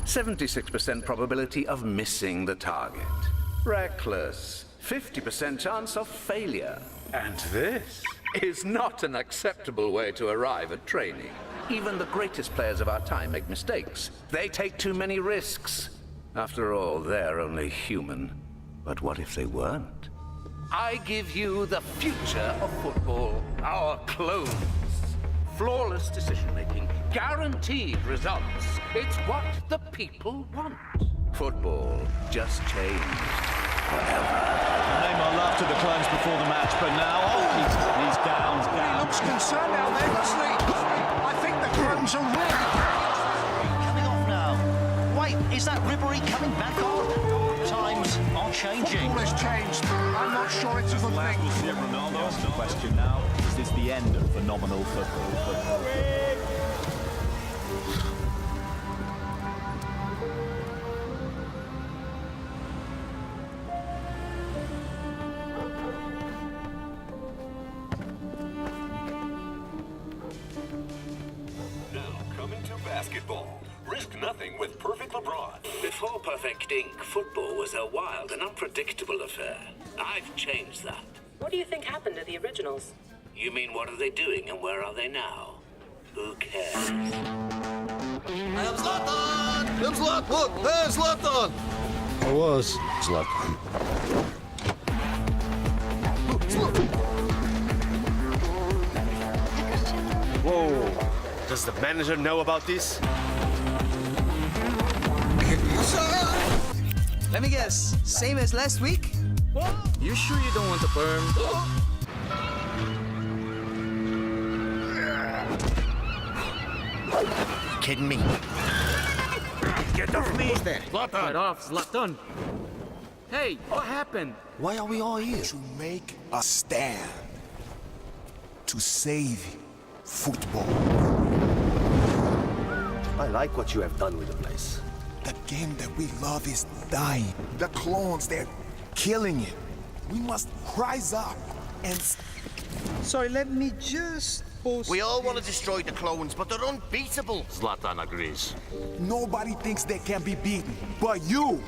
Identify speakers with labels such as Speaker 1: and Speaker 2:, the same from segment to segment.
Speaker 1: 76% probability of missing the target. Reckless. 50% chance of failure. And this is not an acceptable way to arrive at training. Even the greatest players of our time make mistakes. They take too many risks. After all, they're only human. But what if they weren't? I give you the future of football. Our clones. Flawless decision-making. Guaranteed results. It's what the people want. Football just changed forever.
Speaker 2: Neymar laughed at the clones before the match, but now he's down.
Speaker 3: He looks concerned out there, doesn't he? I think the clones are really
Speaker 4: coming off now. Wait, is that Ribery coming back on? Times are changing.
Speaker 3: Football has changed. I'm not sure it's a good thing.
Speaker 2: We'll see Ronaldo. That's the question now. Is this the end of phenomenal football?
Speaker 5: Basketball. Risk nothing with Perfect LeBron.
Speaker 6: Before Perfect Inc., football was a wild and unpredictable affair. I've changed that.
Speaker 7: What do you think happened to the originals?
Speaker 6: You mean what are they doing and where are they now? Who cares?
Speaker 8: I am Zlatan! I'm Zlatan! Look, there's Zlatan!
Speaker 9: I was Zlatan.
Speaker 8: Whoa! Does the manager know about this?
Speaker 10: Let me guess, same as last week?
Speaker 9: You sure you don't want the perm?
Speaker 8: Kidding me?
Speaker 9: Get off me!
Speaker 8: Who's there?
Speaker 9: Zlatan! Get off, Zlatan! Hey, what happened?
Speaker 8: Why are we all here?
Speaker 3: To make a stand. To save football.
Speaker 8: I like what you have done with the place.
Speaker 3: The game that we love is dying. The clones, they're killing it. We must rise up and...
Speaker 10: Sorry, let me just post...
Speaker 8: We all want to destroy the clones, but they're unbeatable.
Speaker 9: Zlatan agrees.
Speaker 3: Nobody thinks they can be beaten. But you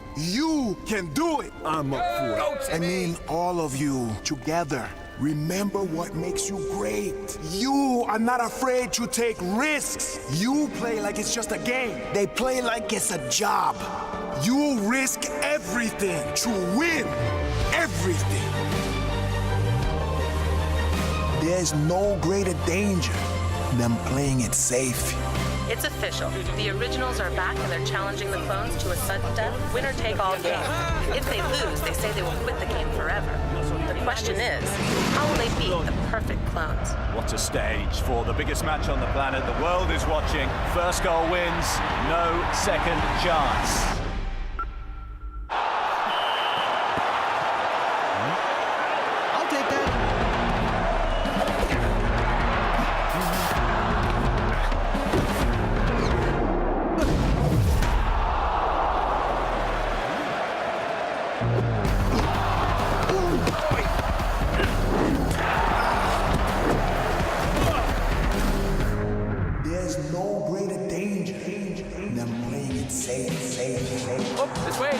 Speaker 3: can do it.
Speaker 8: I'm up for it.
Speaker 3: I mean, all of you together. Remember what makes you great. You are not afraid to take risks. You play like it's just a game. They play like it's a job. You risk everything to win everything. There's no greater danger than playing it safe.
Speaker 7: It's official. The originals are back and they're challenging the clones to a sudden death, winner-take-all game. If they lose, they say they will quit the game forever. The question is, how will they beat the perfect clones?
Speaker 2: What a stage for the biggest match on the planet. The world is watching. First goal wins, no second chance.
Speaker 10: I'll take that.
Speaker 3: There's no greater danger than playing it safe.
Speaker 9: Oh, this way!